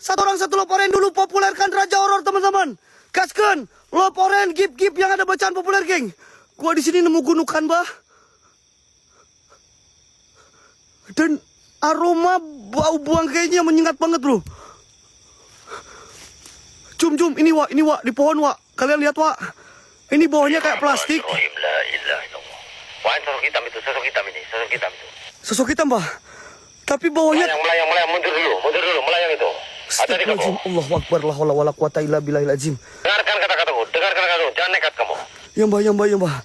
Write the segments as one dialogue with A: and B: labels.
A: Satu orang satu laporan dulu, populerkan Raja Horor teman-teman. Gaskan, laporan gip-gip yang ada bacaan populer, geng. Gua di sini nemu gunukan, bah. Dan aroma bau buang kayaknya menyengat banget, bro. Jum, ini Wak, di pohon, Wak. Kalian lihat, Wak. Ini bawahnya kayak plastik.
B: Wah, sosok hitam itu, sosok hitam ini, sosok hitam itu.
A: Sosok hitam, bah. Tapi bawahnya...
B: Melayang, mundur dulu, melayang itu. Ada di kamu.
A: Allahu Akbar, la haula wala quwata illa billahil azim.
B: Dengarkan kata-kataku, jangan nekat kamu.
A: Ya, Mbah.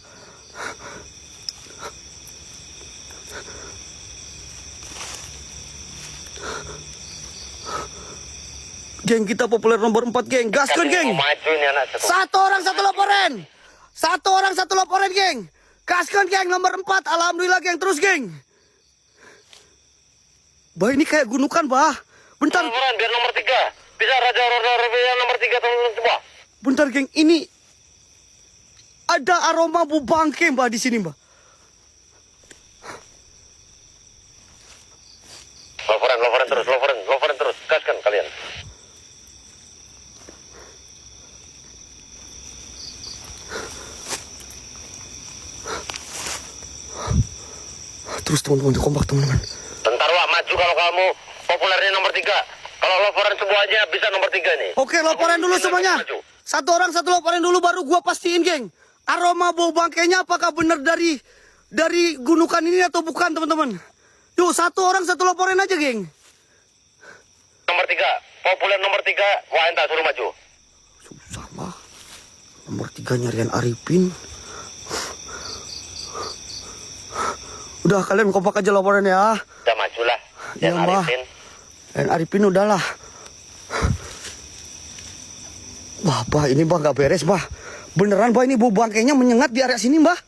A: Geng, kita populer nomor 4, geng. Gaskan, geng.
B: Maju ini anak satu.
A: Satu orang satu laporan, geng. Gaskan, geng, nomor 4. Alhamdulillah, geng. Terus, geng. Bah, ini kayak gunukan, bah. Bentar.
B: Laporan biar nomor 3. Bisa Raja Horor yang nomor 3 teman-teman semua.
A: Bentar, geng. Ini ada aroma bau bangke, Mbak, di sini, Mbak. Laporan terus. Gaskan kalian. Terus, teman-teman, kompak, teman-teman.
B: Bentar, Wak, maju kalau kamu populernya nomor 3. Kalau laporan semuanya bisa nomor 3 nih.
A: Oke, laporan dulu semuanya.
B: Maju.
A: Satu orang satu laporan dulu, baru gua pastiin, geng. Aroma bau bangkainya apakah benar dari gunukan ini atau bukan, teman-teman. Yuk, satu orang satu laporan aja, geng.
B: Nomor 3, populer nomor 3, wah entah suruh maju.
A: Susah, mah. Nomor 3 nyarian Arifin. Udah, kalian kompak aja laporan ya.
B: Udah majulah.
A: Iya, Mbah. Dan Arifin udahlah. Wah, Bah, ini Bah gak beres, Bah. Beneran, Bah, ini bau bangkainya menyengat di area sini, Bah.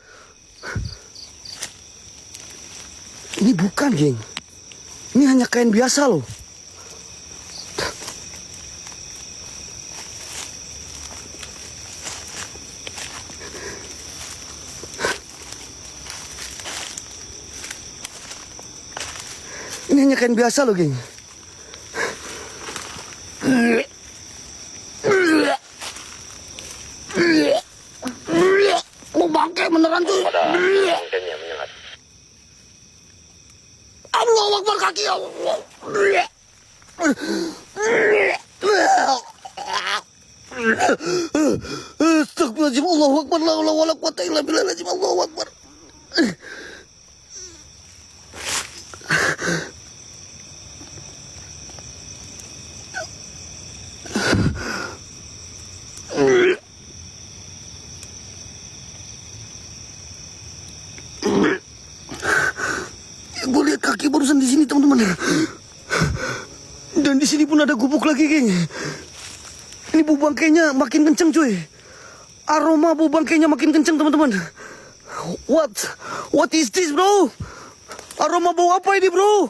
A: Ini bukan, geng. Ini hanya kain biasa loh. Ini hanya kain biasa loh, geng. Oh, bangkai beneran tuh.
B: Bangkainya menyengat.
A: Allahu Akbar, kaki Allah. Astagfirullahaladzim, Allahu Akbar, la haula wala quwata illa billahil azim, Allahu Akbar. Gue lihat kaki barusan di sini, teman-teman. Dan di sini pun ada gubuk lagi, geng. Ini bau bangkainya makin kenceng, cuy. Aroma bau bangkainya makin kenceng, teman-teman. What is this, bro? Aroma bau apa ini, bro?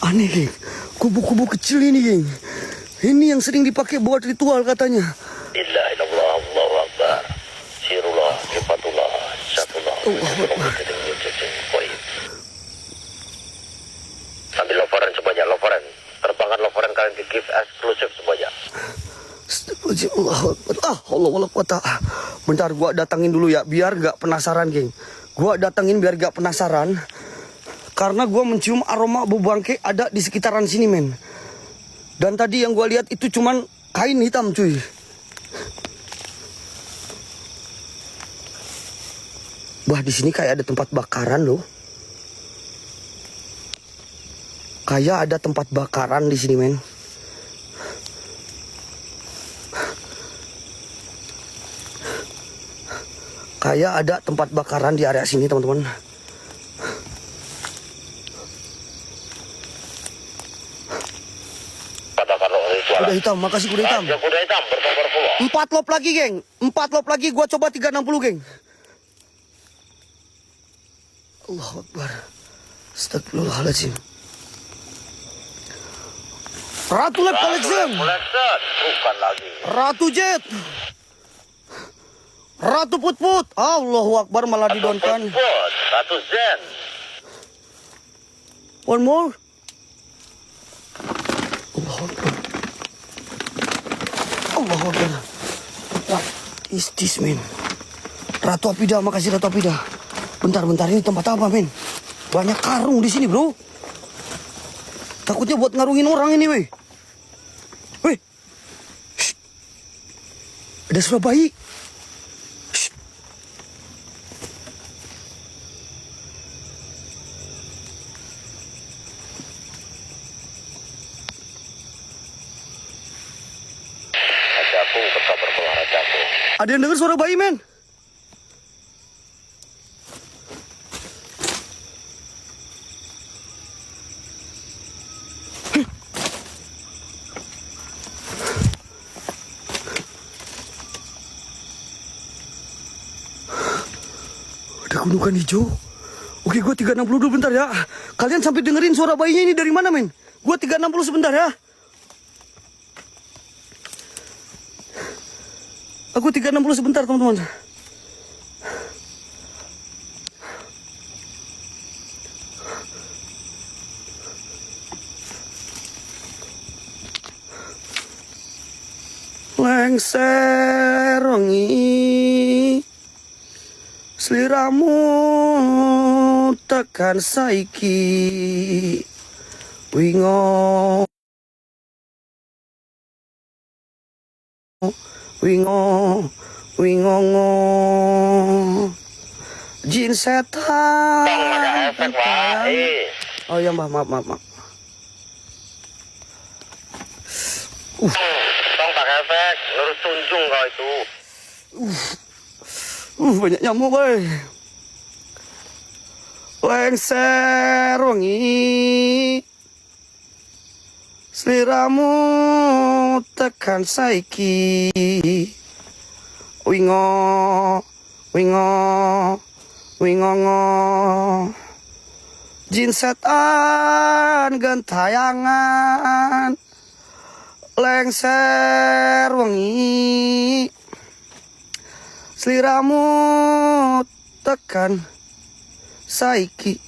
A: Aneh, geng. Kubu-kubu kecil ini, geng. Ini yang sering dipakai buat ritual katanya.
B: Bismillahirrahmanirrahim. Allahu Akbar. Sirullah, kifatullah, syatullah. Sambil laporan semuanya, laporan. Terbangkan laporan kalian di gift eksklusif semuanya.
A: Astagfirullahaladzim, Allahu Akbar. Allah wala quwata. Bentar, gua datangin dulu ya, biar gak penasaran, geng. Gua datangin biar gak penasaran. Karena gua mencium aroma bau bangkai ada di sekitaran sini, men. Dan tadi yang gua lihat itu cuman kain hitam, cuy. Bah, di sini kayak ada tempat bakaran loh. Kayak ada tempat bakaran di sini, men. Kayak ada tempat bakaran di area sini, teman-teman. Kuda hitam, makasih kuda hitam.
B: Kuda hitam berkabar pula.
A: 4 lop lagi, geng. 4 lop lagi, gua coba 360, geng. Allahu Akbar. Astagfirullahaladzim. Ratu Lab Collection.
B: Bukan lagi.
A: Ratu Jet. Ratu Put-Put. Allahu Akbar, malah didonkan.
B: Put. 100 zen.
A: One more. Allah Akbar. Allah Akbar. What is this, men? Ratu Apida, makasih Ratu Apida. Bentar, ini tempat apa, men? Banyak karung di sini, bro. Takutnya buat ngarungin orang ini, weh. Weh. Shh. Ada suara bayi. Shh.
B: Rajaku tetap berpelah rajaku.
A: Ada yang dengar suara bayi, men? Ada gunungan hijau. Oke, gue 360 dulu bentar ya. Kalian sampai dengerin suara bayinya ini dari mana, men? Gue 360 sebentar ya. Aku 360 sebentar, teman-teman. Lengser wengi sliramu tekan saiki wingo wingongo jin setan.
B: Efek, Pak.
A: Oh ya, maaf.
B: Tong pakai efek, lurus tunjung kau itu.
A: Banyak nyamuk, boy. Lengser wengi sliramu tekan saiki wingongo jin setan gentayangan lengser wengi sliramu tekan saiki.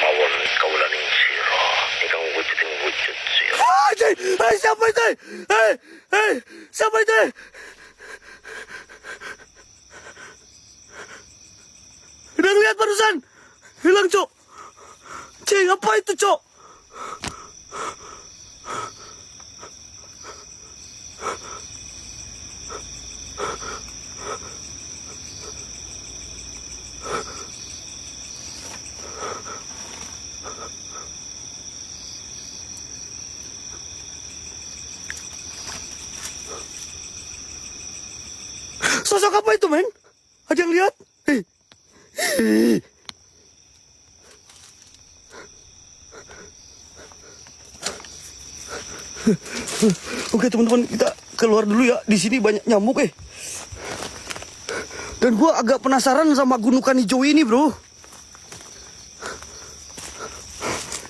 B: Mawon kaulaning sira, ingkang wujud sira.
A: Hei, siapa itu? Hei, siapa itu? Udah lihat barusan? Hilang, Cok. Cing, apa itu, Cok? Sosok apa itu, men? Ada yang lihat? Oke, teman-teman, kita keluar dulu ya. Di sini banyak nyamuk, Dan gua agak penasaran sama gunungan hijau ini, bro.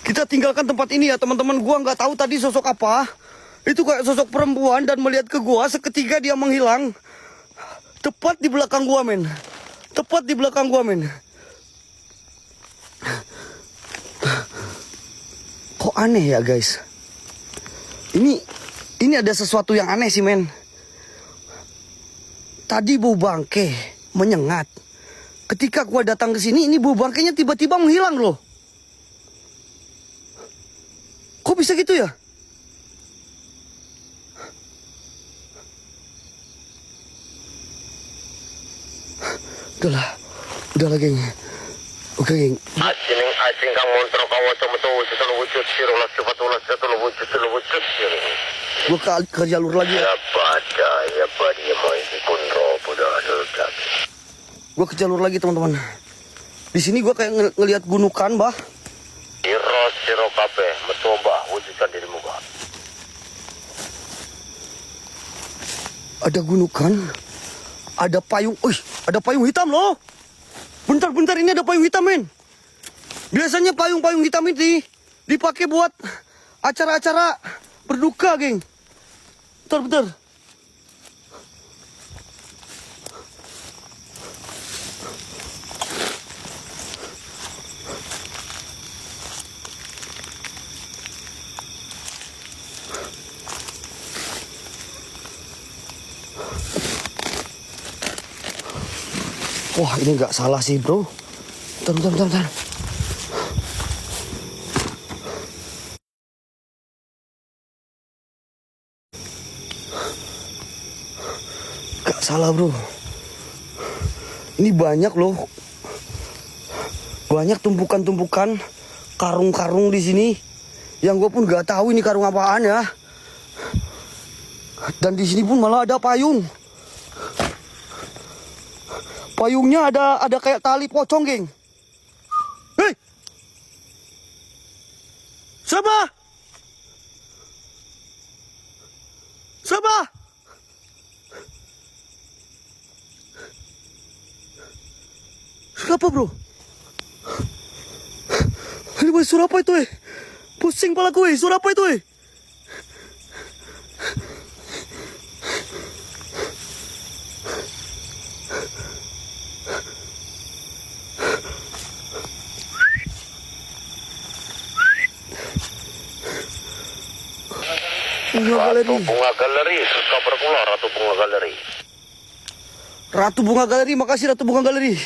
A: Kita tinggalkan tempat ini ya, teman-teman. Gua nggak tahu tadi sosok apa. Itu kayak sosok perempuan dan melihat ke gua. Seketika dia menghilang. Tepat di belakang gua, men. Kok aneh ya, guys? Ini ada sesuatu yang aneh sih, men. Tadi bau bangke menyengat. Ketika gua datang ke sini, ini bau bangkainya tiba-tiba menghilang loh. Kok bisa gitu ya? Udahlah, geng. Oke, geng.
B: Acing kang montro kawaca metu wujud sira lah sifatulah satu wujud sira.
A: Gua ke jalur lagi ya.
B: Ya pada mau ikut robo dah dekat.
A: Gua ke jalur lagi, teman-teman. Di sini gua kayak ngelihat gunungan, Bah.
B: Siro kabeh metu mbah wujudkan dirimu, Bah.
A: Ada gunungan. Ada payung. Ada payung hitam loh. Bentar, ini ada payung hitam, men. Biasanya payung-payung hitam ini dipakai buat acara-acara berduka, geng. Bentar. Wah, ini nggak salah sih, bro. Bentar. Gak salah, bro. Ini banyak loh. Banyak tumpukan-tumpukan karung-karung di sini. Yang gue pun gak tahu ini karung apaan ya. Dan di sini pun malah ada payung. Payungnya ada kayak tali pocong, geng. Hei! Siapa? Siapa? Siapa, bro? Ini boy, suara apa itu, Pusing pala gue, suara apa itu,
B: Ratu Bunga Galeri, kabar keluar Ratu Bunga Galeri.
A: Ratu Bunga Galeri, makasih Ratu Bunga Galeri.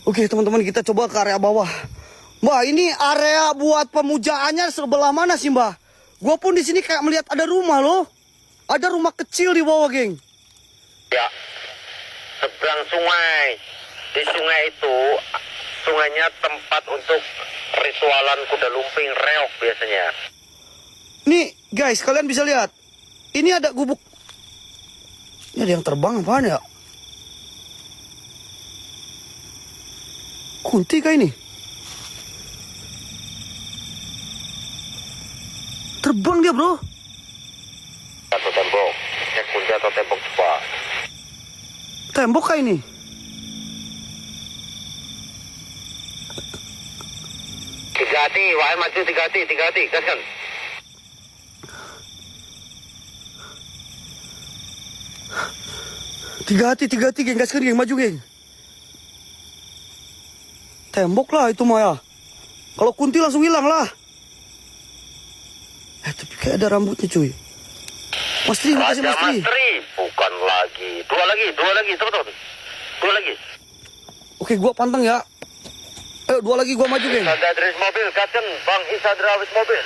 A: Oke, teman-teman, kita coba ke area bawah. Mbak, ini area buat pemujaannya sebelah mana sih, Mbak? Gue pun di sini kayak melihat ada rumah loh. Ada rumah kecil di bawah, geng.
B: Ya, seberang sungai. Di sungai itu, sungainya tempat untuk ritualan kuda lumping reok biasanya.
A: Nih, guys, kalian bisa lihat. Ini ada gubuk. Ini ada yang terbang apaan ya? Kunti kah ini? Terbang dia, bro.
B: Atau tembok. Cek kunci atau tembok coba.
A: Tembok kah ini?
B: Tiga hati, wahai maju tiga hati, gaskan.
A: Tiga hati, geng. Gaskan, geng. Maju, geng. Tembok lah itu Maya. Kalau kunti langsung hilang lah. Tapi kayak ada rambutnya, cuy. Mas Tri, makasih Mas Tri.
B: Bukan lagi. Dua lagi, teman-teman. Dua lagi.
A: Oke, gua pantang ya. Dua lagi gua maju, geng.
B: Isadra Awis mobil, gaskan. Bang Isadra Awis mobil.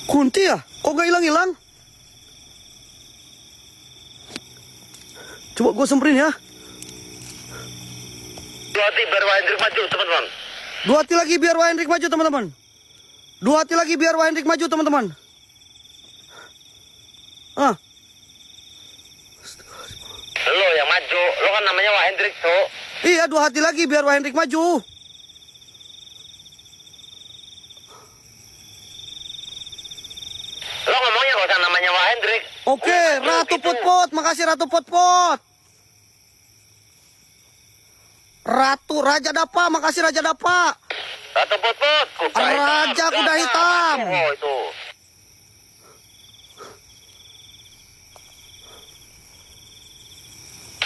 A: Kunti ya? Kok gak hilang-hilang? Coba gue semperin ya.
B: Dua hati biar Wah Hendrik maju, teman-teman.
A: Dua hati lagi biar Wah Hendrik maju, teman-teman. Dua hati lagi biar Wah Hendrik maju, teman-teman.
B: Lo yang maju, lo kan namanya Wah Hendrik, so.
A: Iya, dua hati lagi biar Wah Hendrik maju.
B: Lo ngomongnya gak usah namanya Wah Hendrik.
A: Oke, Ratu Potpot, makasih Ratu Potpot. Ratu Raja Dapa, makasih Raja Dapa.
B: Ratu Potpot, kuda hitam.
A: Raja kuda hitam.
B: Oh, itu.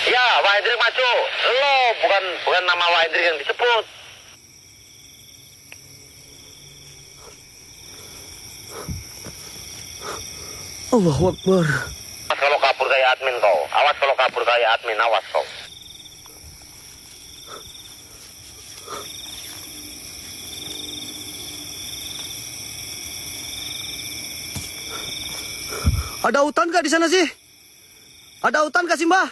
B: Ya, Wah Hendrik maju. Lo bukan nama Wah Hendrik yang disebut.
A: Allahu Akbar.
B: Awas kalau kabur kayak admin kau. Awas kalau kabur kayak admin, awas kau.
A: Ada hutan gak di sana sih? Ada hutan gak sih, Mbah?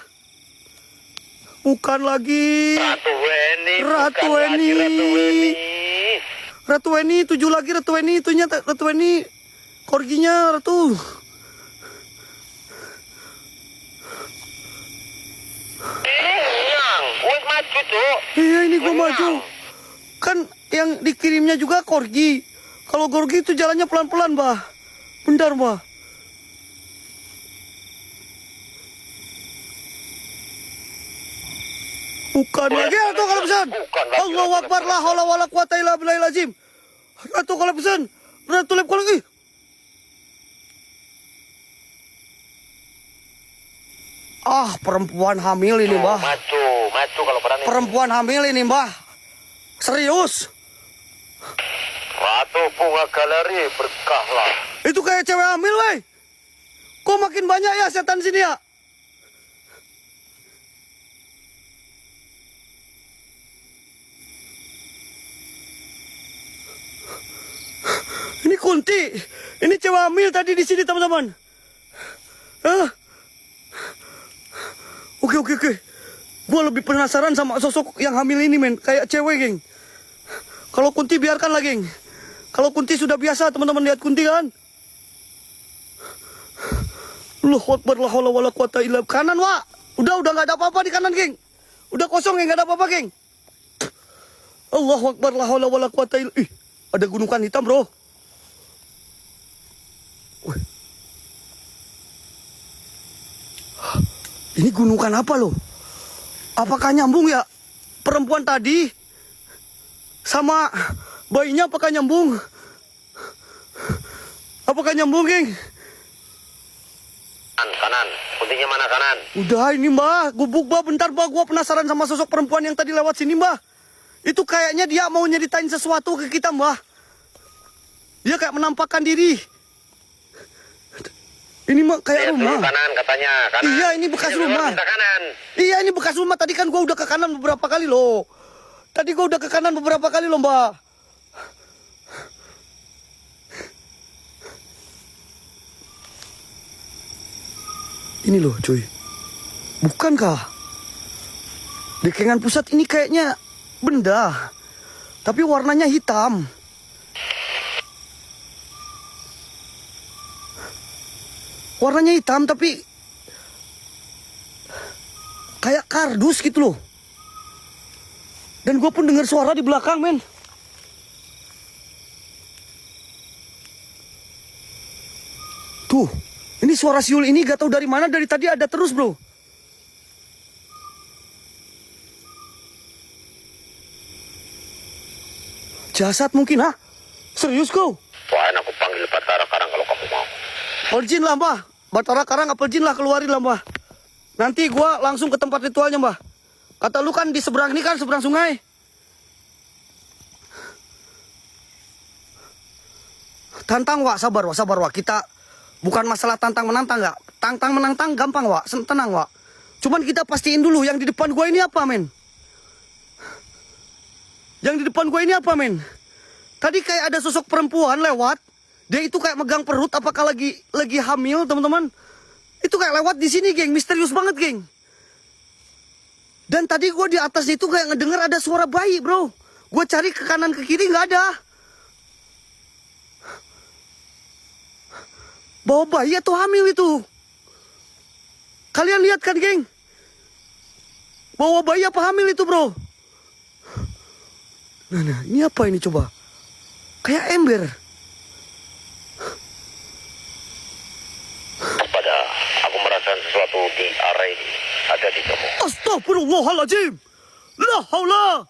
A: Bukan lagi.
B: Ratu Weni.
A: Ratu
B: bukan lagi
A: Weni.
B: Ratu Weni.
A: Ratu Weni, 7 lagi Ratu Weni. Itunya Ratu Weni. Korginya Ratu.
B: Wes maju, Cuk.
A: Iya, ini gua maju. Kan yang dikirimnya juga korgi. Kalau korgi itu jalannya pelan-pelan, Mbah. Bentar, Mbah. Bukan lagi Ratu Kalabsan. Allahu Akbar, la haula wala quwata illa billahil azim. Ratu Kalabsan. Ratu Lep lagi. Perempuan hamil ini, Mbah.
B: Maju kalau berani.
A: Perempuan hamil ini, Mbah. Serius.
B: Ratu Bunga Galeri, berkahlah.
A: Itu kayak cewek hamil, weh. Kok makin banyak ya setan sini ya? Ini Kunti. Ini cewek hamil tadi di sini, teman-teman. Oke. Gue lebih penasaran sama sosok yang hamil ini, men. Kayak cewek, geng. Kalau Kunti biarkanlah, geng. Kalau Kunti sudah biasa, teman-teman lihat Kunti kan. Allahu Akbar, la haula wala quwata illa billah. Kanan, Wak. Udah nggak ada apa-apa di kanan, geng. Udah kosong, geng. Nggak ada apa-apa, geng. Allahu Akbar, la haula wala quwata illa. Ih, ada gunungan hitam, bro. Wih. Ini gunungan apa loh? Apakah nyambung ya? Perempuan tadi sama bayinya apakah nyambung? Apakah nyambung, geng?
B: Kanan. Kuntinya mana kanan?
A: Udah ini, Mbah. Gubuk, Mbah. Bentar, Mbah. Gua penasaran sama sosok perempuan yang tadi lewat sini, Mbah. Itu kayaknya dia mau nyeritain sesuatu ke kita, Mbah. Dia kayak menampakkan diri. Ini mah kayak rumah.
B: Kanan katanya. Kanan.
A: Iya, ini bekas rumah.
B: Kanan.
A: Iya, ini bekas rumah. Tadi kan gua udah ke kanan beberapa kali loh. Mbah. Ini loh, cuy. Bukankah dekengan pusat ini kayaknya benda, tapi warnanya hitam. Warnanya hitam tapi kayak kardus gitu loh. Dan gue pun dengar suara di belakang, men. Tuh, ini suara siul ini gak tahu dari mana, dari tadi ada terus, bro. Jasad mungkin, ha? Serius kau?
B: Wah, aku panggil Batara Karang kalau kamu mau.
A: Apel jin lah, Mbah. Batara Karang, apel jin lah, keluarin lah, Mbah. Nanti gua langsung ke tempat ritualnya, Mbah. Kata lu kan di seberang ini kan, seberang sungai. Tantang, Wak. Sabar, Wak. Kita bukan masalah tantang menantang, nggak. Tantang menantang gampang, Wak. Tenang, Wak. Cuman kita pastiin dulu yang di depan gua ini apa, men. Yang di depan gua ini apa, men? Tadi kayak ada sosok perempuan lewat. Dia itu kayak megang perut, apakah lagi hamil, teman-teman? Itu kayak lewat di sini, geng. Misterius banget, geng. Dan tadi gue di atas itu kayak ngedenger ada suara bayi, bro. Gue cari ke kanan ke kiri nggak ada. Bawa bayi atau hamil itu? Kalian lihat kan, geng? Bawa bayi apa hamil itu, bro? Nah, ini apa ini coba? Kayak ember.
B: Aku merasakan sesuatu di area ini. Ada di kamu.
A: Astaghfirullahaladzim. La haula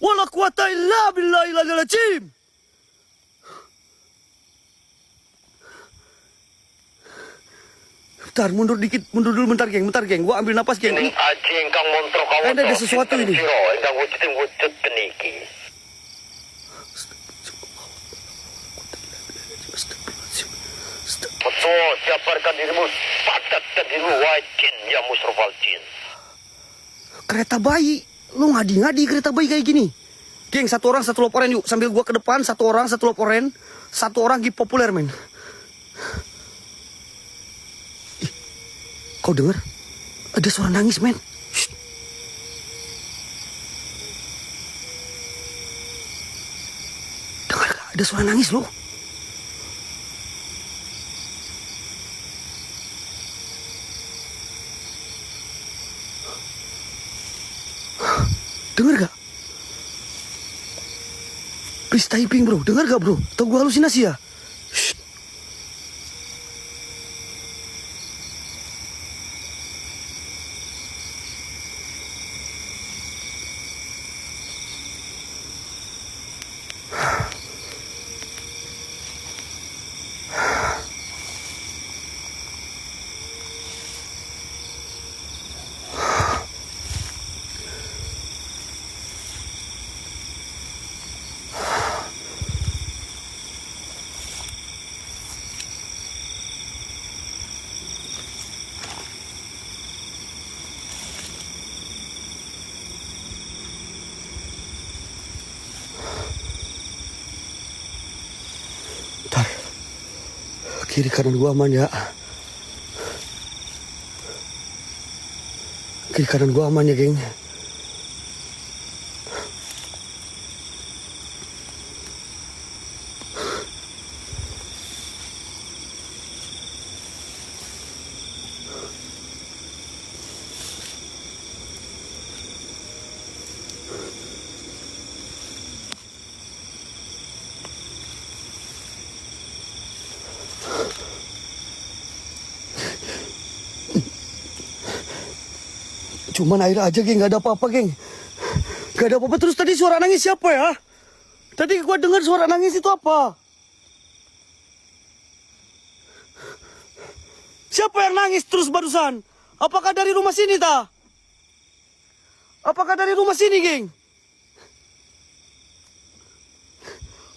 A: wala quwata illa billahil azim. Bentar, mundur dulu bentar, geng. Gua ambil napas, geng.
B: Ini aji engkang montro kawan.
A: Ada sesuatu ini.
B: Engkang wujud peniki. Betul, jabarkan dirimu. Padatkan dirimu, wajin ya musrofal jin.
A: Kereta bayi. Lu ngadi-ngadi kereta bayi kayak gini. Geng, satu orang satu lop oren yuk. Sambil gua ke depan, satu orang satu lop oren. Satu orang gip populer, men. Ih, kau denger? Ada suara nangis, men. Shh. Dengar gak? Ada suara nangis, loh. Dengar gak? Please typing, bro. Dengar gak, bro? Atau gua halusinasi ya? Shh. Kiri kanan gua aman ya. Kiri kanan gua aman ya, geng. Cuman air aja, geng. Gak ada apa-apa, geng. Gak ada apa-apa. Terus tadi suara nangis siapa ya? Tadi gua dengar suara nangis itu apa? Siapa yang nangis terus barusan? Apakah dari rumah sini, ta? Apakah dari rumah sini, geng?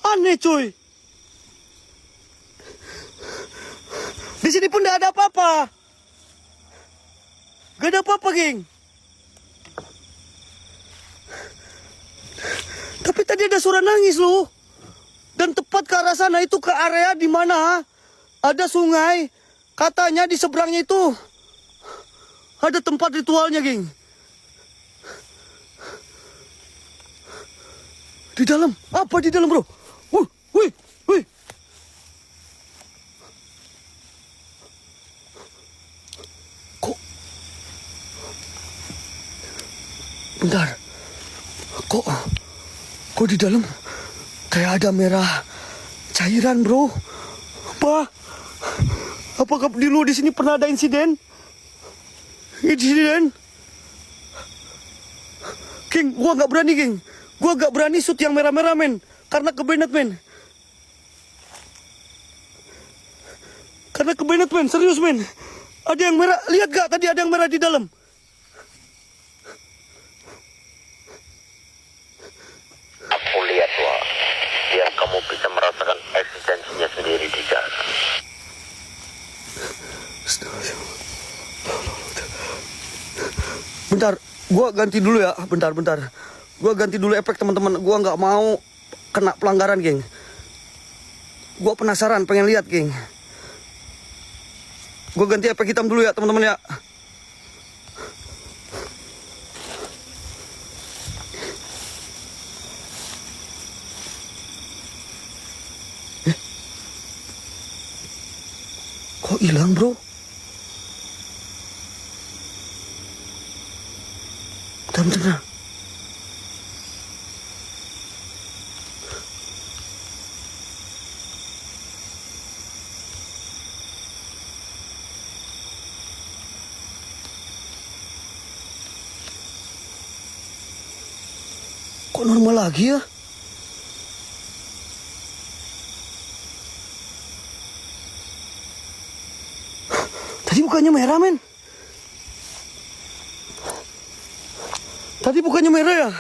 A: Aneh, cuy. Di sini pun gak ada apa-apa. Gak ada apa-apa, geng. Tapi tadi ada suara nangis loh. Dan tepat ke arah sana itu ke area di mana ada sungai. Katanya di seberangnya itu ada tempat ritualnya, geng. Di dalam? Apa di dalam, bro? Wih, wih. Kok? Bentar. Kok di dalam kayak ada merah cairan, bro? Apa? Apakah dulu di sini pernah ada insiden? Insiden? Geng, gua nggak berani, geng. Gua nggak berani shoot yang merah-merah, men. Karena kebenet, men. Karena kebenet, men. Serius, men. Ada yang merah. Lihat gak tadi ada yang merah di dalam?
B: Aku lihat, Wak. Biar kamu bisa merasakan eksistensinya sendiri di sana.
A: Bentar, gua ganti dulu ya. Bentar. Gua ganti dulu efek, teman-teman. Gua nggak mau kena pelanggaran, geng. Gua penasaran, pengen lihat, geng. Gua ganti efek hitam dulu ya, teman-teman ya. Kok hilang, bro? Bentar. Kok normal lagi ya? Tadi bukannya merah, men. Tadi bukannya merah ya?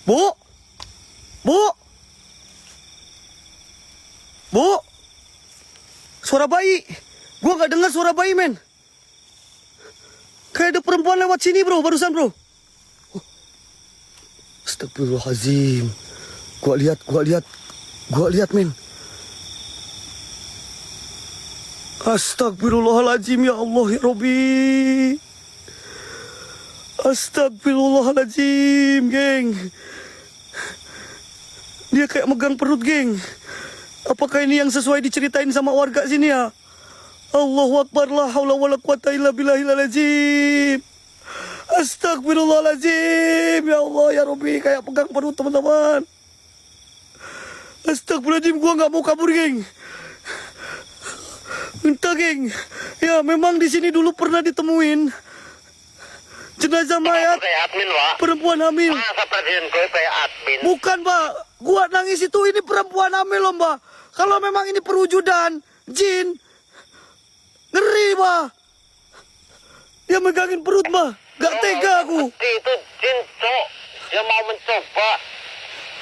A: Bu? Suara bayi. Gua nggak dengar suara bayi, men. Kayak ada perempuan lewat sini, bro. Barusan, bro. Astagfirullahaladzim. Gua lihat, men. Astagfirullahaladzim, ya Allah, ya Rabbi. Astagfirullahaladzim, geng. Dia kayak megang perut, geng. Apakah ini yang sesuai diceritain sama warga sini ya? Allahu Akbar, la haula wala quwata illa billahil azim. Astagfirullahaladzim, ya Allah, ya Rabbi. Kayak pegang perut, teman-teman. Astagfirullahaladzim, gua nggak mau kabur, geng. Entah, geng. Ya, memang di sini dulu pernah ditemuin jenazah mayat
B: kayak admin, Wak.
A: perempuan hamil.
B: Masa presiden gue kayak admin?
A: Bukan, Mbak. Gua nangis itu ini perempuan hamil loh, Mbak. Kalau memang ini perwujudan jin, ngeri, Mbak. Dia megangin perut, Mbak. Gak tega aku.
B: Itu jin, Cok. Dia mau mencoba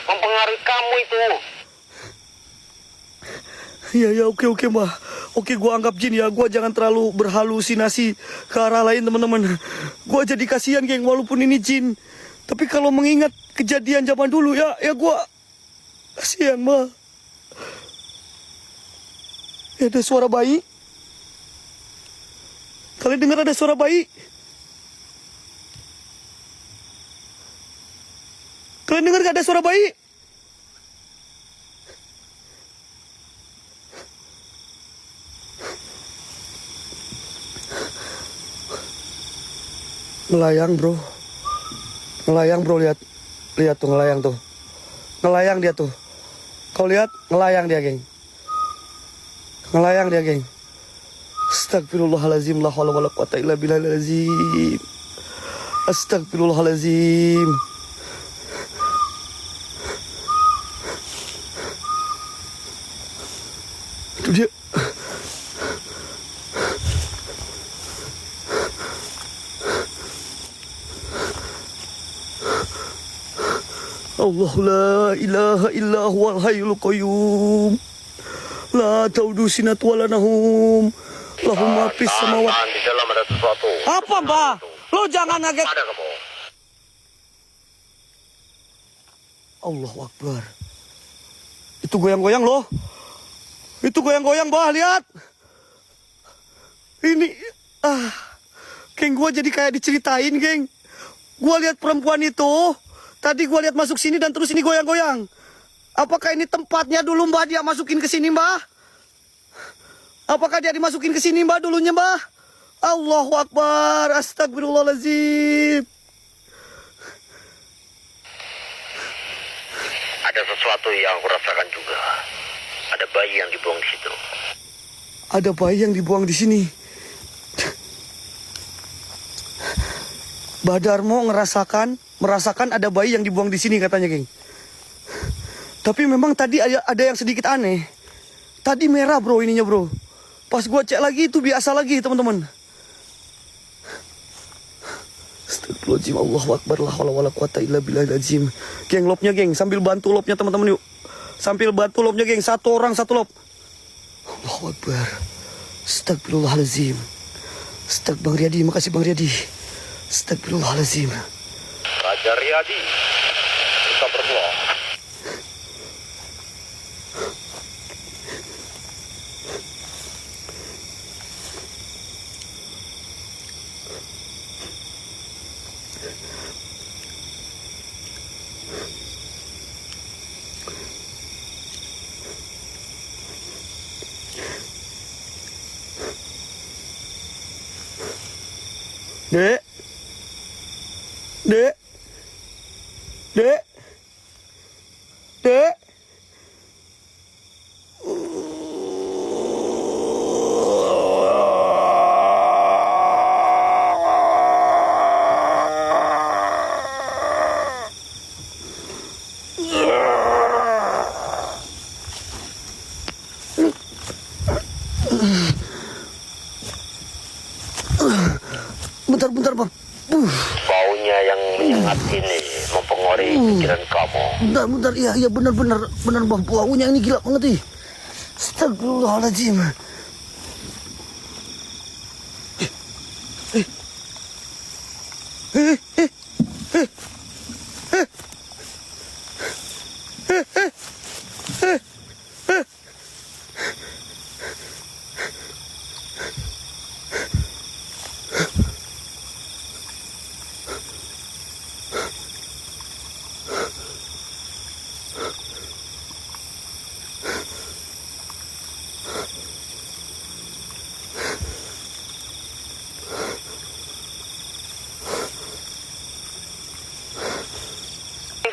B: mempengaruhi kamu itu.
A: Iya, oke, Mbak. Oke, gua anggap jin ya. Gua jangan terlalu berhalusinasi ke arah lain, teman-teman. Gua jadi kasihan, geng, walaupun ini jin. Tapi kalau mengingat kejadian zaman dulu ya gua kasihan, Mbak. Kayak ada suara bayi. Kalian dengar ada suara bayi? Kalian dengar gak ada suara bayi? Ngelayang bro. Ngelayang bro, lihat. Lihat tuh ngelayang tuh. Ngelayang dia tuh. Kau lihat? Ngelayang dia, geng. Ngelayang dia, geng. Astagfirullahalazim, la haula wala quwata illa billahil azim. Astagfirullahalazim. Itu dia. Allahu la ilaha illa huwal hayyul qayyum. La ta'udu sinatu wala nahum. Lahum ma fis samawati.
B: Di dalam ada sesuatu.
A: Apa, Mbah? Lo jangan ngaget.
B: Ada kamu.
A: Allahu Akbar. Itu goyang-goyang loh. Itu goyang-goyang, Mbah, lihat. Ini geng, gua jadi kayak diceritain, geng. Gua lihat perempuan itu. Tadi gua lihat masuk sini dan terus ini goyang-goyang. Apakah ini tempatnya dulu, Mbah, dia masukin ke sini, Mbah? Apakah dia dimasukin ke sini, Mbah, dulunya, Mbah? Allahu Akbar. Astagfirullahaladzim.
B: Ada sesuatu yang aku rasakan juga. Ada bayi yang dibuang di situ.
A: Ada bayi yang dibuang di sini. Mbah Darmo merasakan ada bayi yang dibuang di sini katanya, geng. Tapi memang tadi ada yang sedikit aneh. Tadi merah, bro, ininya, bro. Pas gua cek lagi itu biasa lagi, teman-teman. Astagfirullahaladzim, Allahu Akbar, la haula wala quwata illa billahil azim. Geng, lobnya, geng, sambil bantu lobnya, teman-teman, yuk. Sambil bantu lobnya, geng, satu orang satu lob. Allahu Akbar. Astagfirullahaladzim. Bang Riyadi, makasih Bang Riyadi. Astagfirullahaladzim.
B: Raja Riyadi. Kita berdoa.
A: Dek. Dek. Dek. Dek. Bentar, Bang.
B: Baunya yang menyengat ini mempengaruhi pikiran kamu.
A: Bentar. Iya, benar, Bang. Baunya ini gila banget nih. Astagfirullahaladzim.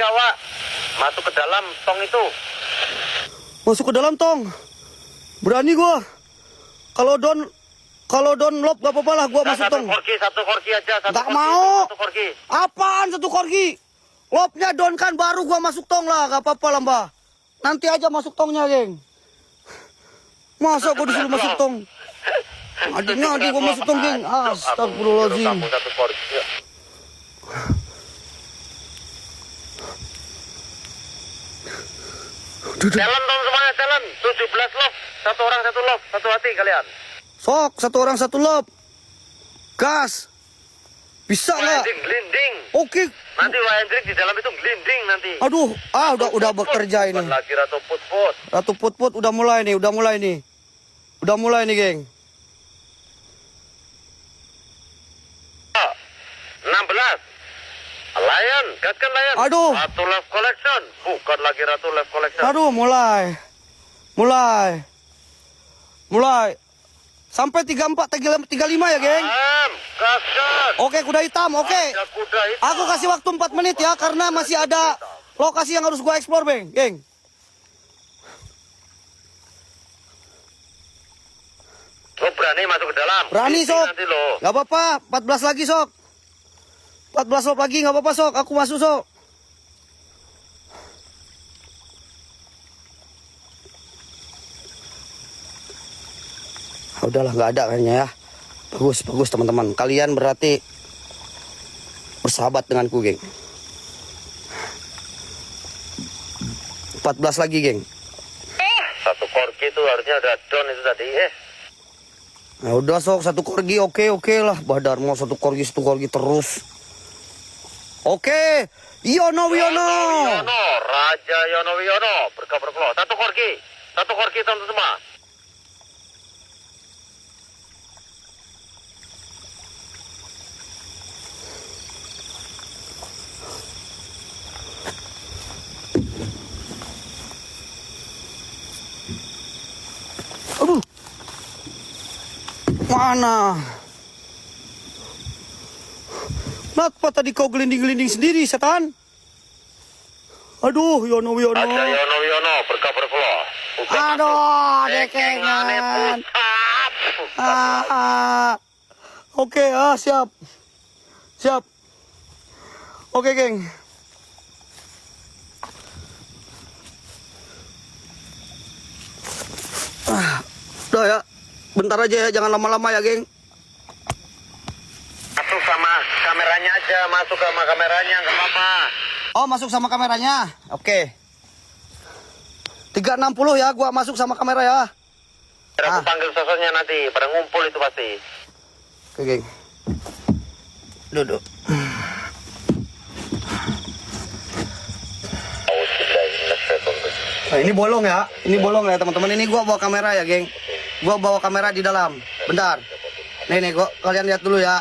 B: Kawa, masuk ke dalam tong itu.
A: Masuk ke dalam tong. Berani gua. Kalau don lob gak apa-apa lah gua masuk tong.
B: Satu korki aja.
A: Gak mau.
B: Satu korki.
A: Apaan satu korki? Lobnya don kan baru gua masuk tong lah, gak apa-apa lah, Mbah. Nanti aja masuk tongnya, geng. Masa gua disuruh masuk tong? Adik gua masuk tong, geng. Astagfirullahaladzim.
B: Kamu satu korki. Talent dong semuanya, talent. 17 lob. Satu orang satu lob. Satu hati kalian.
A: Sok, satu orang satu lob. Gas. Bisa nggak?
B: Glinding.
A: Oke.
B: Nanti Hendrik di dalam itu glinding nanti.
A: Aduh, udah bekerja ini.
B: Bukan lagi Ratu Put-Put.
A: Ratu Put-Put udah mulai nih. Udah mulai nih, geng.
B: 16. Lion, gaskan Lion.
A: Aduh.
B: Ratu Love Collection. Bukan lagi Ratu Love Collection.
A: Aduh, mulai. Sampai 34, 35 ya, geng.
B: Gaskan.
A: Oke, kuda hitam, oke.
B: Ada kuda hitam.
A: Aku kasih waktu 4 menit ya, karena masih ada lokasi yang harus gua explore, geng.
B: Lo berani masuk ke dalam?
A: Berani,
B: Ini
A: Sok.
B: Nanti lo.
A: Gak apa-apa, 14 lagi, Sok. 14 Sok lagi, gak apa-apa, Sok. Aku masuk, Sok. Udahlah, nggak ada kayaknya ya. Bagus teman-teman. Kalian berarti bersahabat denganku, geng. 14 lagi, geng.
B: Satu korki itu harusnya ada down itu tadi.
A: Nah, udah, Sok, satu korgi, oke lah. Badar mau satu korgi terus. Oke, Yono Wiono.
B: Raja Yono Wiono berkabar flow. Satu korki teman-teman semua.
A: Aduh. Mana? Kenapa tadi kau gelinding-gelinding sendiri, setan? Aduh, Yono Wiono.
B: Raja Yono Wiono berkabar flow.
A: Aduh, dekengan. Oke, siap. Oke, geng. Udah ya, bentar aja ya, jangan lama-lama ya, geng.
B: Masuk sama kameranya aja, masuk sama kameranya, nggak apa-apa.
A: Oh, masuk sama kameranya. Oke. 360 ya, gua masuk sama kamera ya.
B: Aku panggil sosoknya nanti, pada ngumpul itu pasti.
A: Oke, geng. Duduk. Nah, ini bolong ya. Ini bolong ya, teman-teman. Ini gua bawa kamera ya, geng. Gua bawa kamera di dalam. Bentar. Nih, gua kalian lihat dulu ya.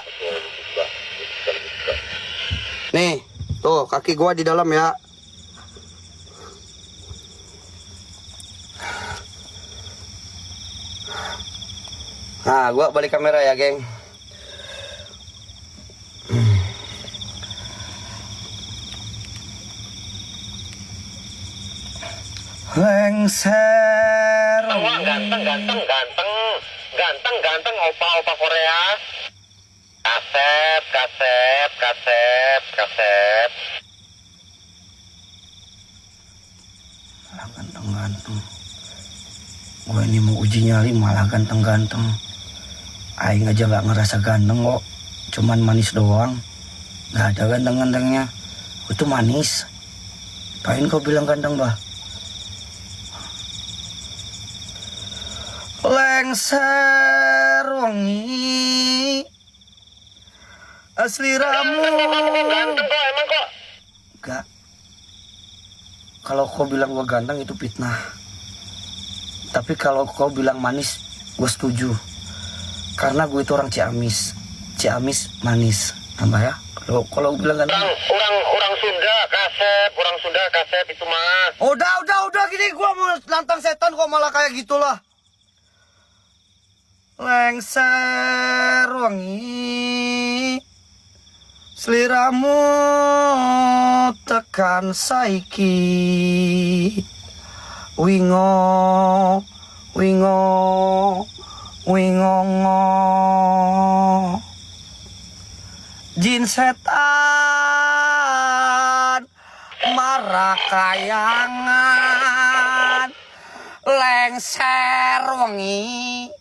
A: Nih, tuh kaki gua di dalam ya. Nah, gua balik kamera ya, geng. Lengser.
B: Wah, ganteng, opa Korea. Kasep.
A: Malah ganteng-ganteng. Gue ini mau uji nyali malah ganteng-ganteng. Aing aja nggak ngerasa ganteng kok. Cuman manis doang. Nggak ada ganteng-gantengnya. Itu manis. Apain kau bilang ganteng, bah? Lengser wangi asli ramu.
B: Ganteng kok, emang kok.
A: Enggak. Kalau kau bilang gua ganteng itu fitnah. Tapi kalau kau bilang manis, gue setuju. Karena gue itu orang Ciamis. Ciamis manis. Tambah ya. Kalau bilang ganteng.
B: Orang Sunda kasep itu mah.
A: Udah gini, gua mau lantang setan kok malah kayak gitulah. Lengser wangi seliramu tekan saiki wingo jin setan marah kayangan lengser wangi.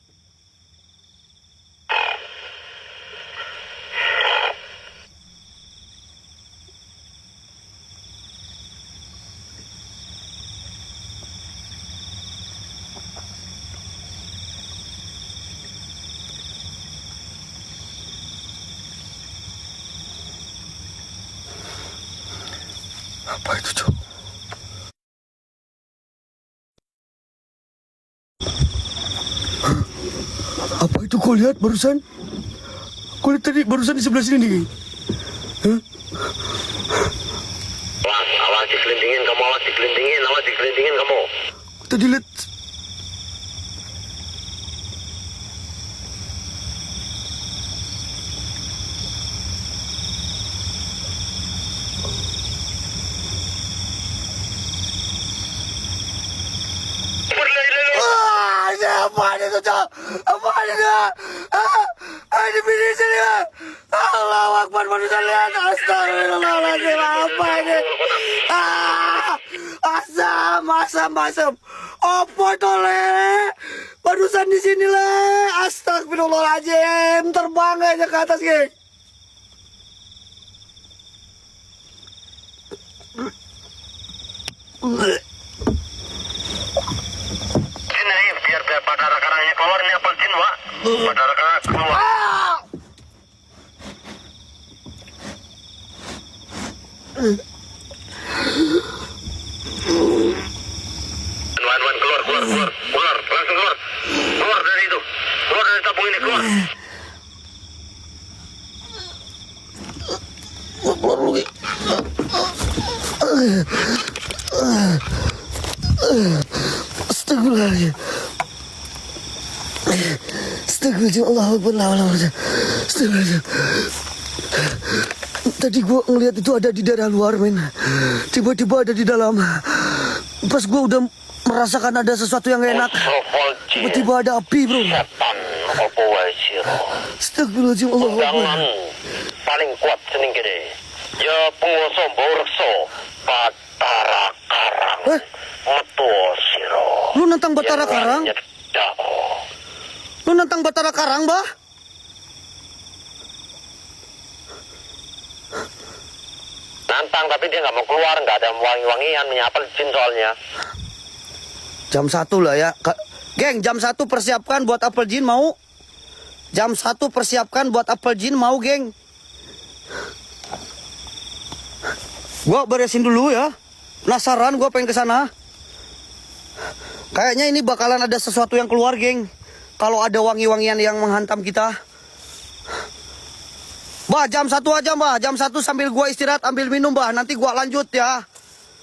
A: Apa itu, Cok? Hah? Tuh kau lihat barusan. Kau lihat tadi barusan di sebelah sini nih, geng. Hah?
B: Awas dikelindingin kamu, awas dikelindingin kamu.
A: Tadi lihat. Apaan itu, Cok? Apaan itu? Ini binisi ya. Allahu Akbar, manusia lihat. Astagfirullahaladzim, apa ini? Asam. Apa itu, Le? Barusan di sini, Le. Astagfirullahaladzim. Terbang aja ke atas, geng.
B: Biar Batara Karangnya keluar nih, apel jin, Wak. Batara Karang keluar. Wan, keluar, langsung keluar dari itu, keluar dari tabung ini, keluar.
A: Keluar dulu, geng. Astagfirullahaladzim. Astagfirullahaladzim. Allahu Akbar. Astagfirullahaladzim. Tadi gue ngeliat itu ada di daerah luar, men. Tiba-tiba ada di dalam. Pas gue udah merasakan ada sesuatu yang gak enak. Tiba-tiba ada api, bro.
B: Setan, apa wae sira.
A: Astagfirullahaladzim. Allahu Akbar.
B: Undangan paling kuat sening gede. Ya penguasa bau rekso Batara Karang. Metu sira.
A: Lu nantang Batara Karang? Lu nantang Batara Karang, Bah?
B: Nantang, tapi dia nggak mau keluar, nggak ada wangi-wangian, menyapel jin soalnya.
A: Jam 1 lah ya. Geng, jam 1 persiapkan buat apel jin mau? Jam 1 persiapkan buat apel jin mau, geng? Gua beresin dulu ya. Penasaran, gua pengen ke sana. Kayaknya ini bakalan ada sesuatu yang keluar, geng. Kalau ada wangi-wangian yang menghantam kita. Bah, jam 1 aja, Bah. Jam 1 sambil gua istirahat, ambil minum, Bah. Nanti gua lanjut ya.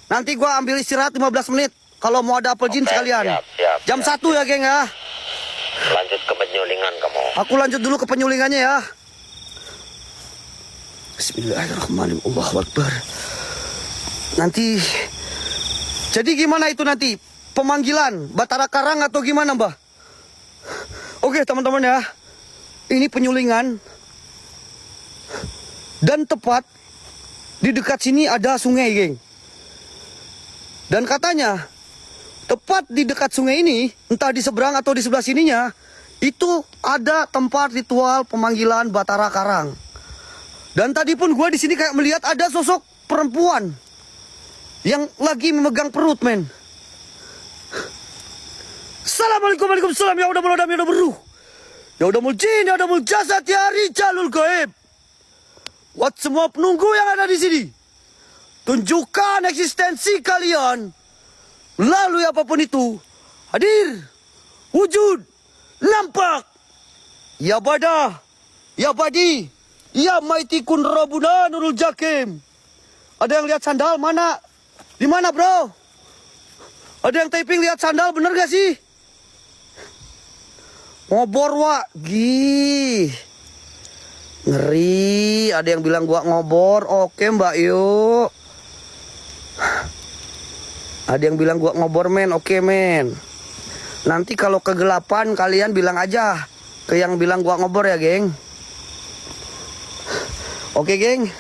A: Nanti gua ambil istirahat 15 menit. Kalau mau ada apel jin sekalian.
B: Siap,
A: jam 1 ya, geng ya.
B: Lanjut ke penyulingan kamu.
A: Aku lanjut dulu ke penyulingannya ya. Bismillahirrahmanirrahim. Allahu Akbar. Nanti. Jadi gimana itu nanti? Pemanggilan Batara Karang atau gimana, Mbah? Oke, teman-teman ya. Ini penyulingan. Dan tepat di dekat sini ada sungai, geng. Dan katanya tepat di dekat sungai ini, entah di seberang atau di sebelah sininya, itu ada tempat ritual pemanggilan Batara Karang. Dan tadi pun gue di sini kayak melihat ada sosok perempuan yang lagi memegang perut, men. Assalamualaikum, waalaikumsalam. Ya udah melodam, ya udah beruh. Ya udah mul jin, ya udah mul jasad, ya rijalul gaib. Buat semua penunggu yang ada di sini, tunjukkan eksistensi kalian melalui apapun itu. Hadir, wujud, nampak. Ya Bada, ya Badi, ya Maitikun Rabuna Nurul Jakim. Ada yang lihat sandal mana? Di mana, bro? Ada yang typing lihat sandal, bener gak sih? Ngobor, Wak. Gih. Ngeri. Ada yang bilang gua ngobor. Oke, Mbak, yuk. Ada yang bilang gua ngobor, men. Oke, men. Nanti kalau kegelapan kalian bilang aja ke yang bilang gua ngobor ya, geng. Oke, geng.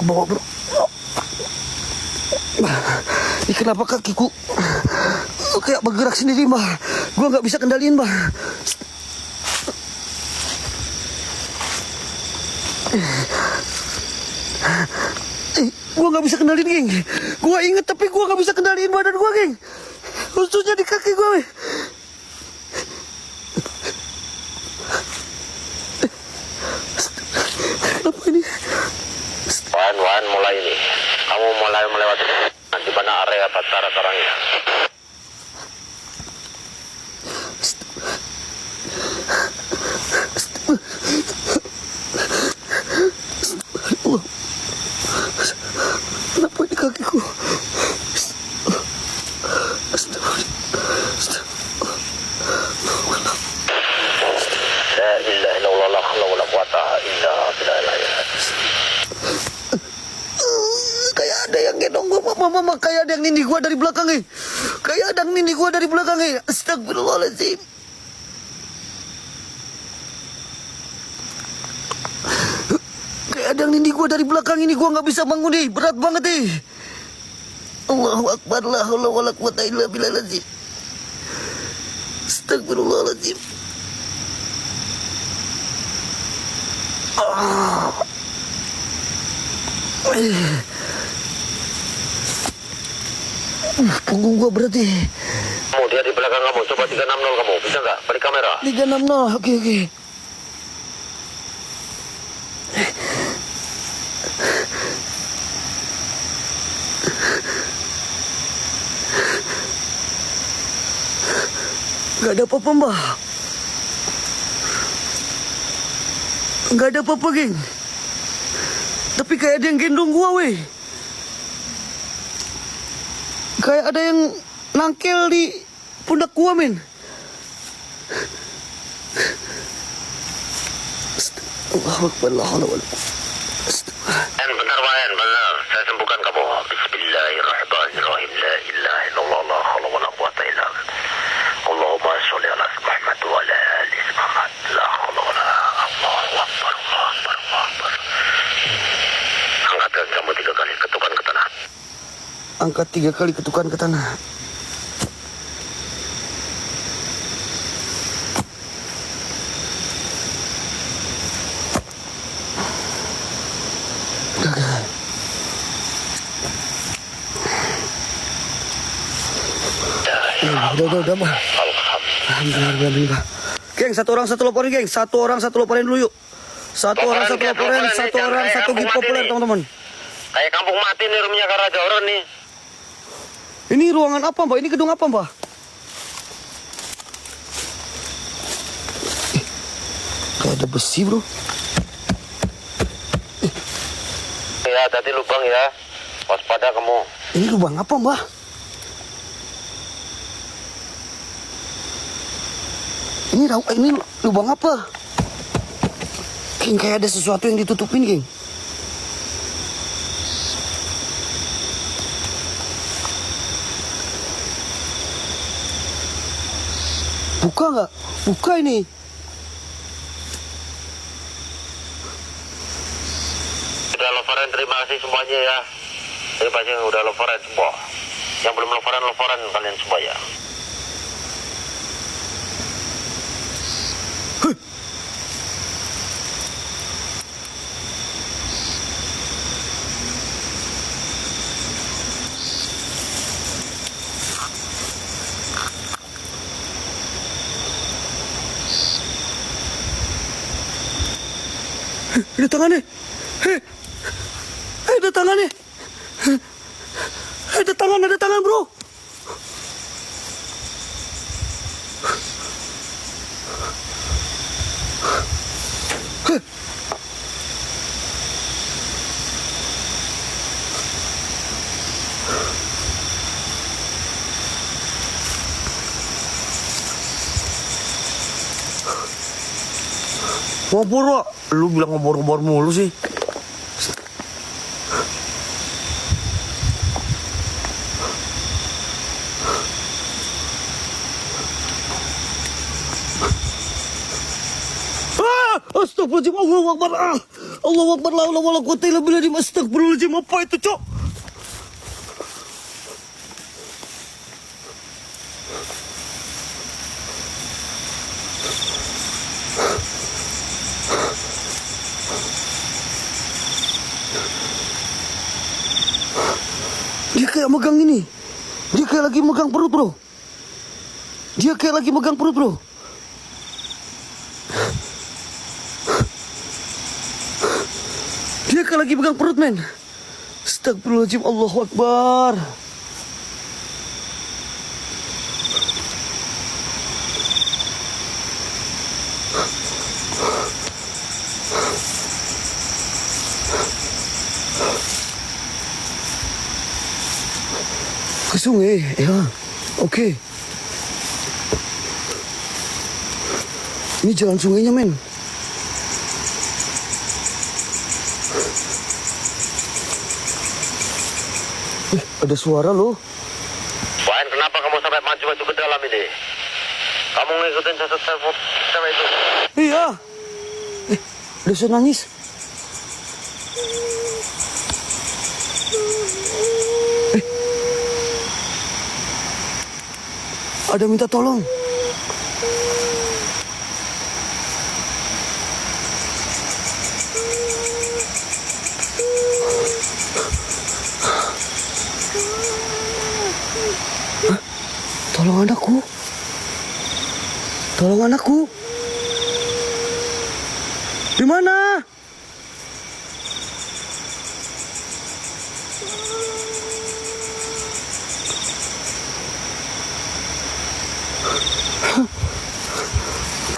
A: ke bawah bro. Ini kenapa kakiku kayak bergerak sendiri mbah. Gua nggak bisa kendaliin mbah. Gua nggak bisa kendaliin geng. Gua inget tapi gua nggak bisa kendaliin badan gua geng. Khususnya di kaki gua. Apa ini?
B: Wan, mulai ini. Kamu mulai melewati di mana area Batara Karangnya.
A: Kenapa ini kakiku?
B: La ilaha illallah la haula wala quwata illa billah.
A: Kayak ada yang gendong gua, mama, kayak ada yang nindih gua dari belakang nih. Kayak ada yang nindih gua dari belakang nih. Astagfirullahaladzim. Kayak ada yang nindih gua dari belakang ini, gua nggak bisa bangun nih, berat banget nih. Allahu Akbar, la haula wala quwata illa billah. Astagfirullahaladzim. Punggung gua berat nih.
B: Kamu dia di belakang kamu. Coba 360 kamu. Bisa nggak? Balik kamera.
A: 360, oke. Gak ada apa-apa mbah. Gak ada apa-apa geng. Tapi kayak ada yang gendong gua weh. Kayak ada yang nangkel di pundak gua men. Allahu Akbar, la haula wala quwwata.
B: Benar Wan, benar. Saya sembuhkan kamu. Bismillahirrahmanirrahim. La ilaha illallah la haula wala quwata illa billah. Allahumma sholli ala Muhammad wa ala ali Muhammad. La haula wala Allahu Akbar. Allahu Akbar. Allahu Akbar. Angkatkan kamu 3 kali, ketukan ke tanah.
A: Angkat 3 kali, ketukan ke tanah. Udah, Bang. Alhamdulillah. Geng, satu orang satu laporan, geng. Satu orang satu laporan dulu yuk. Satu orang satu laporan, satu orang satu gift populer, teman-teman.
B: Kayak kampung mati nih rumahnya Karaja Horor nih.
A: Ini ruangan apa, Mbak? Ini gedung apa, Mbak? Kayak ada besi, bro.
B: Ya, hati lubang ya. Waspada kamu.
A: Ini lubang apa, Mbak? Ini lubang apa? Geng, kayak ada sesuatu yang ditutupin, geng. Buka nggak? Buka ini.
B: Udah laporan, terima kasih semuanya ya. Terima kasih udah laporan semua. Yang belum laporan kalian semua ya.
A: Ada tangannya. Ada tangannya. Ada tangan, bro. Ngobor, Wak. Lu bilang ngobor-ngobor mulu sih. Astagfirullahaladzim, Allahu Akbar. Allahu Akbar, la ilaha illallah, astagfirullahaladzim. Apa itu, Cok? Dia kayak megang ini. Dia kayak lagi megang perut, bro. Dia kayak lagi megang perut, bro. Dia kayak lagi megang perut, men. Astagfirullahaladzim, Allahu Akbar. Ke sungai, ya. Oke. Ini jalan sungainya, men. Ada suara loh.
B: Wain, kenapa kamu sampai maju-maju ke dalam ini? Kamu ngikutin sosok cewek itu?
A: Iya. Ada suara nangis. Ada minta tolong. Hah? Tolong anakku. Tolong anakku. Di mana?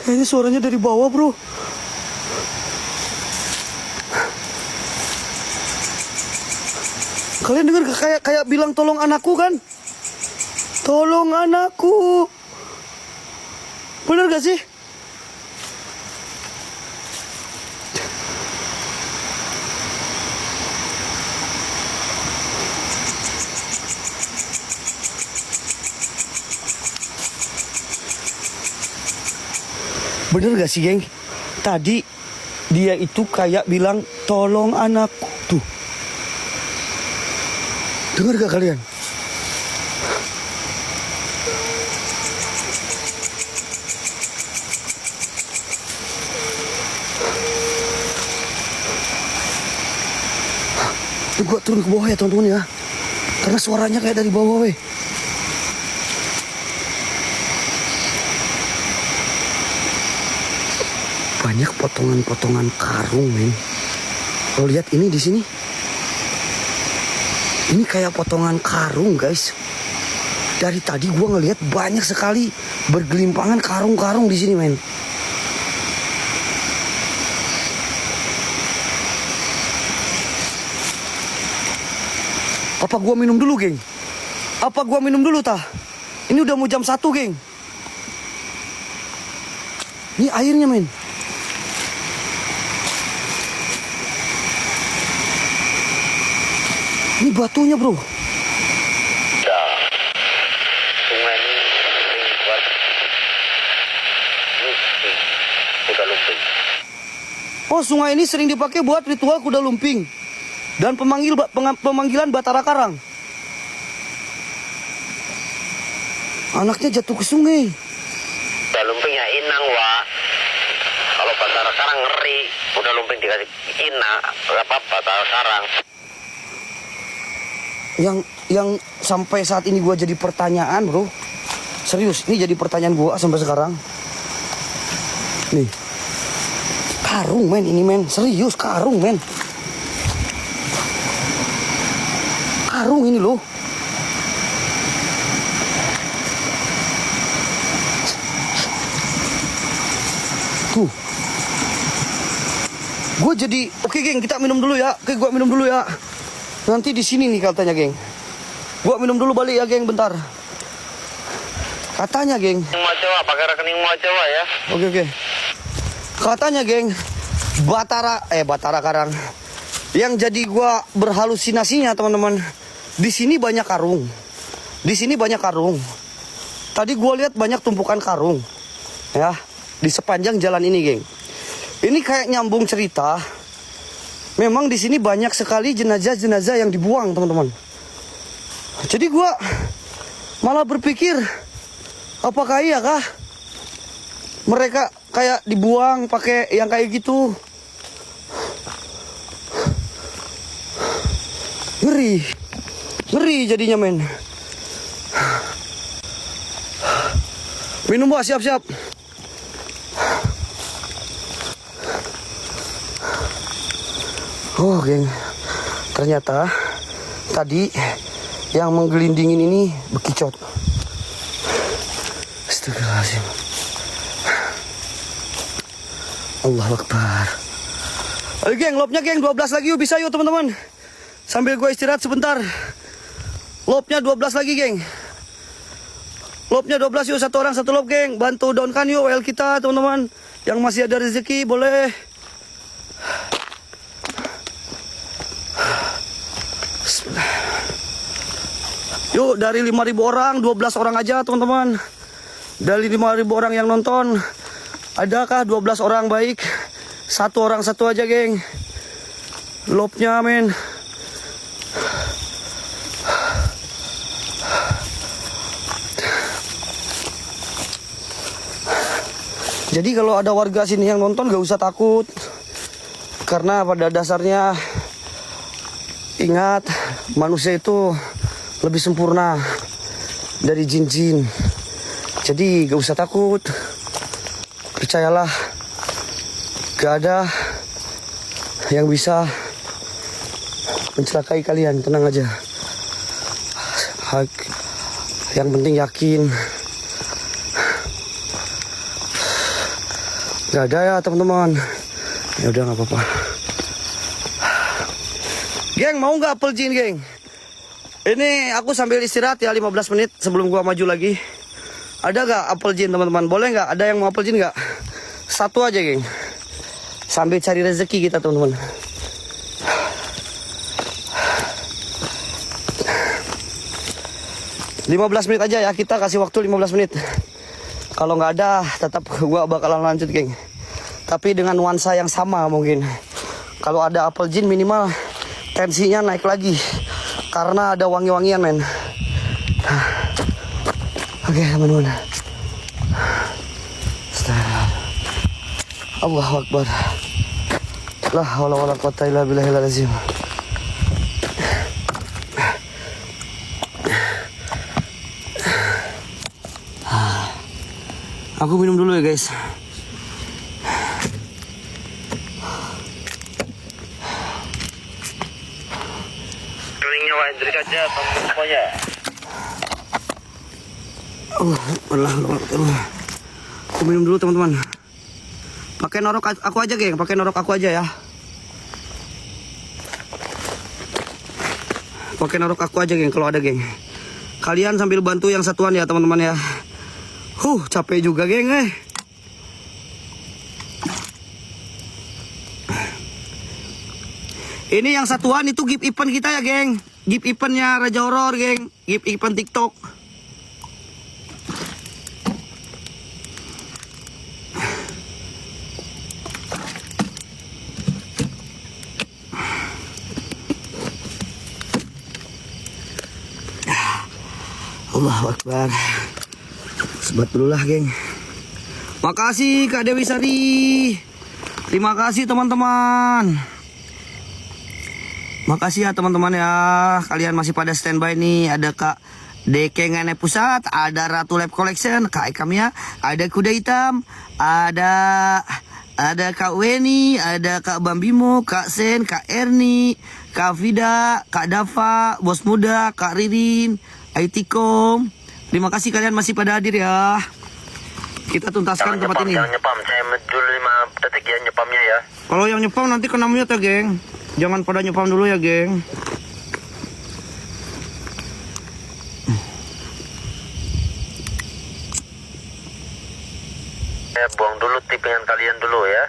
A: Kayaknya suaranya dari bawah, bro. Kalian dengar kayak bilang tolong anakku kan? Tolong anakku. Bener gak sih? Bener gak sih, geng? Tadi dia itu kayak bilang tolong anakku. Tuh. Dengar gak kalian? Tuh, gua turun ke bawah ya, teman-teman ya. Karena suaranya kayak dari bawah, weh. Banyak potongan-potongan karung, men. Lo lihat ini di sini. Ini kayak potongan karung, guys. Dari tadi gua ngelihat banyak sekali bergelimpangan karung-karung di sini, men. Apa gua minum dulu, geng? Apa gua minum dulu, tah? Ini udah mau jam 1, geng. Ini airnya, men. Ini batunya, bro.
B: Ya, sungai ini buat kuda lumping.
A: Oh, sungai ini sering dipakai buat ritual kuda lumping dan pemanggilan Batara Karang. Anaknya jatuh ke sungai.
B: Kuda lumpingnya inang, Wak. Kalau Batara Karang ngeri, kuda lumping dikasih inang, apa Batara Karang.
A: Yang sampai saat ini gua jadi pertanyaan, bro. Serius, ini jadi pertanyaan gua sampai sekarang. Nih. Karung, men, ini, men. Serius, karung, men. Karung ini loh. Tuh. Gue jadi, oke, geng, kita minum dulu ya. Oke, gua minum dulu ya. Nanti di sini nih katanya, geng. Gua minum dulu balik ya, geng, bentar. Katanya, geng.
B: Jawa, pakai rekening Jawa ya.
A: Oke. Katanya, geng, Batara Karang. Yang jadi gua berhalusinasinya, teman-teman. Di sini banyak karung. Di sini banyak karung. Tadi gua lihat banyak tumpukan karung. Ya, di sepanjang jalan ini, geng. Ini kayak nyambung cerita memang di sini banyak sekali jenazah-jenazah yang dibuang, teman-teman. Jadi gua malah berpikir, apakah iya kah mereka kayak dibuang pakai yang kayak gitu? Ngeri, ngeri jadinya, men. Minum, Mbak, siap-siap. Oh, geng. Ternyata tadi yang menggelindingin ini bekicot. Astagfirullahaladzim. Allahu Akbar. Ayo, geng, lobnya, geng. 12 lagi yuk, bisa yuk, teman-teman. Sambil gue istirahat sebentar. Lobnya 12 lagi, geng. Lobnya 12 yuk, satu orang satu lob, geng. Bantu downkan yuk WL kita, teman-teman. Yang masih ada rezeki boleh. Bismillah. Yuk, dari 5.000 orang 12 orang aja, teman-teman. Dari 5.000 orang yang nonton, adakah 12 orang baik? Satu orang satu aja, geng. Lobnya, men. Jadi kalau ada warga sini yang nonton gak usah takut. Karena pada dasarnya ingat, manusia itu lebih sempurna dari jin-jin. Jadi gak usah takut. Percayalah, gak ada yang bisa mencelakai kalian. Tenang aja. Yang penting yakin. Gak ada ya, teman-teman. Ya udah, nggak apa-apa. Geng, mau nggak apel jin, geng? Ini aku sambil istirahat ya 15 menit sebelum gua maju lagi. Ada gak apel jin, teman-teman? Boleh nggak? Ada yang mau apel jin nggak? Satu aja, geng. Sambil cari rezeki kita, teman-teman. ...15 menit aja ya, kita kasih waktu 15 menit. Kalau nggak ada, tetap gua bakalan lanjut, geng. Tapi dengan nuansa yang sama mungkin. Kalau ada apel jin minimal tensinya naik lagi. Karena ada wangi-wangian, men. Oke, teman-teman. Allahu Akbar. La haula wala quwata illa billahil azim. Aku minum dulu ya, guys.
B: Kelingnya Wah Hendrik aja, semuanya.
A: Allah. Aku minum dulu, teman-teman. Pakai norok aku aja, geng. Pakai norok aku aja ya. Pakai norok aku aja, geng, kalau ada, geng. Kalian sambil bantu yang satuan ya, teman-teman ya. Capek juga, geng, Ini yang satuan itu gift event kita ya, geng. Gift eventnya Raja Horor, geng. Gift event TikTok. Allahu Akbar. Sebat dulu lah, geng. Makasih Kak Dewi Sari. Terima kasih, teman-teman. Makasih ya, teman-teman ya. Kalian masih pada standby nih. Ada Kak Dekengane Pusat, ada Ratu Lab Collection, Kak Ekamia, ada Kuda Hitam, ada Kak Weni, ada Kak Bambimo, Kak Sen, Kak Erni, Kak Vida, Kak Dava, Bos Muda, Kak Ririn, Aitikom. Terima kasih kalian masih pada hadir ya. Kita tuntaskan tempat ini.
B: Jangan nyepam, saya dulu 5 detik ya nyepamnya ya.
A: Kalau yang nyepam nanti kena mute ya, geng. Jangan pada nyepam dulu ya, geng.
B: Buang dulu tip dengan kalian dulu ya.